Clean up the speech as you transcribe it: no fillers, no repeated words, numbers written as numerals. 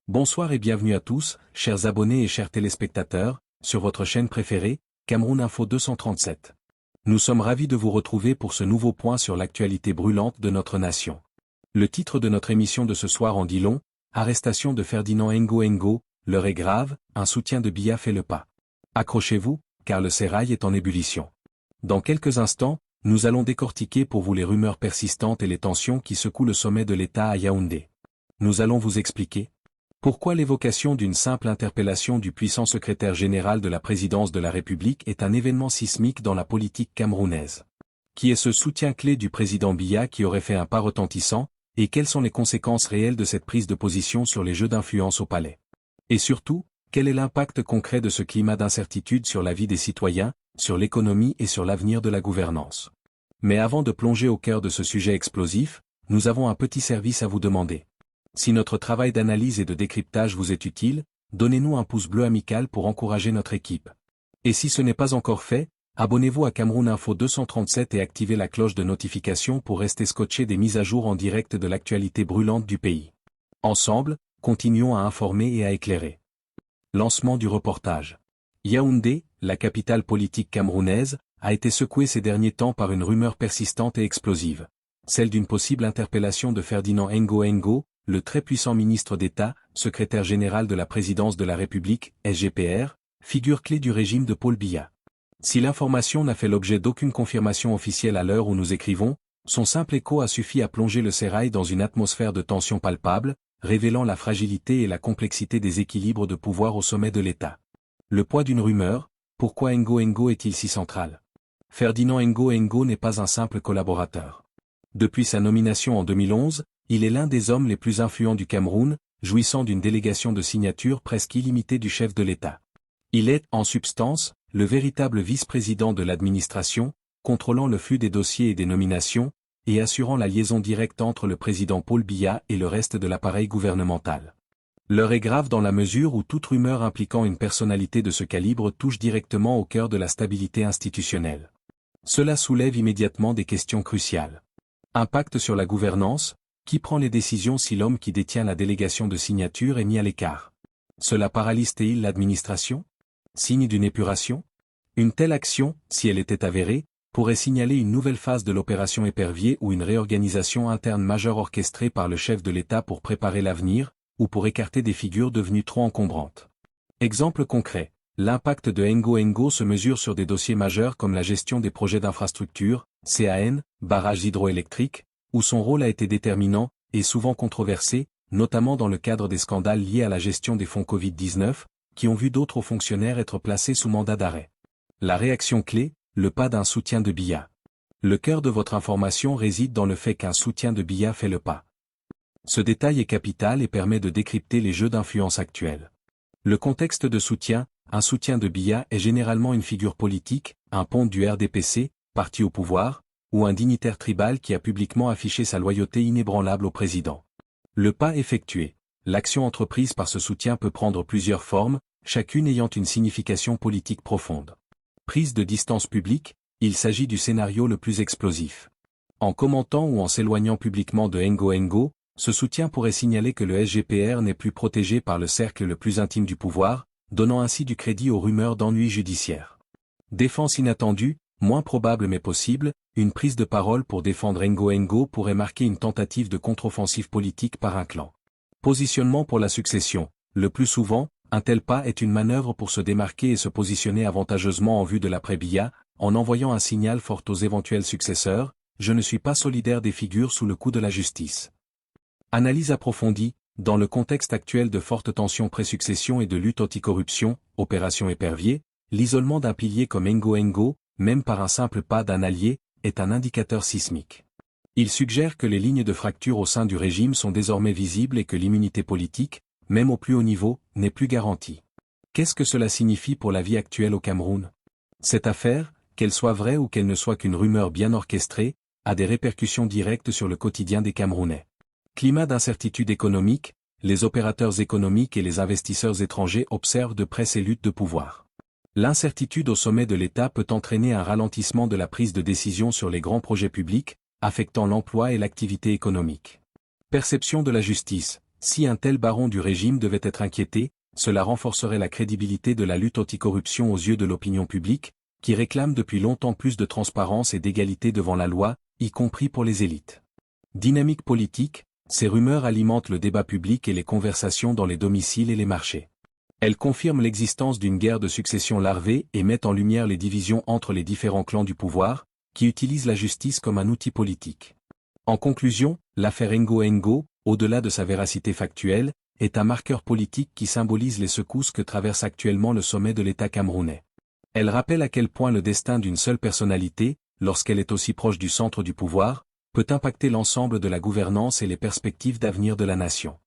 Bonsoir et bienvenue à tous, chers abonnés et chers téléspectateurs, sur votre chaîne préférée, Cameroun Info 237. Nous sommes ravis de vous retrouver pour ce nouveau point sur l'actualité brûlante de notre nation. Le titre de notre émission de ce soir en dit long, arrestation de Ferdinand Ngo, l'heure est grave, un soutien de Biya fait le pas. Accrochez-vous, car le sérail est en ébullition. Dans quelques instants, nous allons décortiquer pour vous les rumeurs persistantes et les tensions qui secouent le sommet de l'État à Yaoundé. Nous allons vous expliquer pourquoi l'évocation d'une simple interpellation du puissant secrétaire général de la présidence de la République est un événement sismique dans la politique camerounaise. Qui est ce soutien clé du président Biya qui aurait fait un pas retentissant, et quelles sont les conséquences réelles de cette prise de position sur les jeux d'influence au palais? Et surtout, quel est l'impact concret de ce climat d'incertitude sur la vie des citoyens, sur l'économie et sur l'avenir de la gouvernance? Mais avant de plonger au cœur de ce sujet explosif, nous avons un petit service à vous demander. Si notre travail d'analyse et de décryptage vous est utile, donnez-nous un pouce bleu amical pour encourager notre équipe. Et si ce n'est pas encore fait, abonnez-vous à Cameroun Info 237 et activez la cloche de notification pour rester scotché des mises à jour en direct de l'actualité brûlante du pays. Ensemble, continuons à informer et à éclairer. Lancement du reportage. Yaoundé, la capitale politique camerounaise, a été secouée ces derniers temps par une rumeur persistante et explosive. Celle d'une possible interpellation de Ferdinand Ngo, le très puissant ministre d'État, secrétaire général de la présidence de la République, SGPR, figure clé du régime de Paul Biya. Si l'information n'a fait l'objet d'aucune confirmation officielle à l'heure où nous écrivons, son simple écho a suffi à plonger le sérail dans une atmosphère de tension palpable, révélant la fragilité et la complexité des équilibres de pouvoir au sommet de l'État. Le poids d'une rumeur, pourquoi Ngo est-il si central? Ferdinand Ngo n'est pas un simple collaborateur. Depuis sa nomination en 2011, il est l'un des hommes les plus influents du Cameroun, jouissant d'une délégation de signature presque illimitée du chef de l'État. Il est, en substance, le véritable vice-président de l'administration, contrôlant le flux des dossiers et des nominations, et assurant la liaison directe entre le président Paul Biya et le reste de l'appareil gouvernemental. L'heure est grave dans la mesure où toute rumeur impliquant une personnalité de ce calibre touche directement au cœur de la stabilité institutionnelle. Cela soulève immédiatement des questions cruciales. Impact sur la gouvernance, qui prend les décisions si l'homme qui détient la délégation de signature est mis à l'écart? Cela paralyse-t-il l'administration? Signe d'une épuration? Une telle action, si elle était avérée, pourrait signaler une nouvelle phase de l'opération Épervier ou une réorganisation interne majeure orchestrée par le chef de l'État pour préparer l'avenir, ou pour écarter des figures devenues trop encombrantes. Exemple concret, l'impact de Ngo se mesure sur des dossiers majeurs comme la gestion des projets d'infrastructure, CAN, barrages hydroélectriques, où son rôle a été déterminant, et souvent controversé, notamment dans le cadre des scandales liés à la gestion des fonds Covid-19, qui ont vu d'autres fonctionnaires être placés sous mandat d'arrêt. La réaction clé, le pas d'un soutien de Biya. Le cœur de votre information réside dans le fait qu'un soutien de Biya fait le pas. Ce détail est capital et permet de décrypter les jeux d'influence actuels. Le contexte de soutien, un soutien de Biya est généralement une figure politique, un ponte du RDPC, parti au pouvoir, ou un dignitaire tribal qui a publiquement affiché sa loyauté inébranlable au président. Le pas effectué. L'action entreprise par ce soutien peut prendre plusieurs formes, chacune ayant une signification politique profonde. Prise de distance publique, il s'agit du scénario le plus explosif. En commentant ou en s'éloignant publiquement de Ngo, ce soutien pourrait signaler que le SGPR n'est plus protégé par le cercle le plus intime du pouvoir, donnant ainsi du crédit aux rumeurs d'ennui judiciaire. Défense inattendue, moins probable mais possible, une prise de parole pour défendre Ngo pourrait marquer une tentative de contre-offensive politique par un clan. Positionnement pour la succession. Le plus souvent, un tel pas est une manœuvre pour se démarquer et se positionner avantageusement en vue de l'après-Biya, en envoyant un signal fort aux éventuels successeurs, je ne suis pas solidaire des figures sous le coup de la justice. Analyse approfondie, dans le contexte actuel de fortes tensions pré-succession et de lutte anticorruption, opération Épervier, l'isolement d'un pilier comme Ngo, même par un simple pas d'un allié, est un indicateur sismique. Il suggère que les lignes de fracture au sein du régime sont désormais visibles et que l'immunité politique, même au plus haut niveau, n'est plus garantie. Qu'est-ce que cela signifie pour la vie actuelle au Cameroun? Cette affaire, qu'elle soit vraie ou qu'elle ne soit qu'une rumeur bien orchestrée, a des répercussions directes sur le quotidien des Camerounais. Climat d'incertitude économique, les opérateurs économiques et les investisseurs étrangers observent de près ces luttes de pouvoir. L'incertitude au sommet de l'État peut entraîner un ralentissement de la prise de décision sur les grands projets publics, affectant l'emploi et l'activité économique. Perception de la justice. Si un tel baron du régime devait être inquiété, cela renforcerait la crédibilité de la lutte anticorruption aux yeux de l'opinion publique, qui réclame depuis longtemps plus de transparence et d'égalité devant la loi, y compris pour les élites. Dynamique politique, ces rumeurs alimentent le débat public et les conversations dans les domiciles et les marchés. Elles confirment l'existence d'une guerre de succession larvée et mettent en lumière les divisions entre les différents clans du pouvoir, qui utilisent la justice comme un outil politique. En conclusion, l'affaire Ngo Ngo, au-delà de sa véracité factuelle, est un marqueur politique qui symbolise les secousses que traverse actuellement le sommet de l'État camerounais. Elle rappelle à quel point le destin d'une seule personnalité, lorsqu'elle est aussi proche du centre du pouvoir, peut impacter l'ensemble de la gouvernance et les perspectives d'avenir de la nation.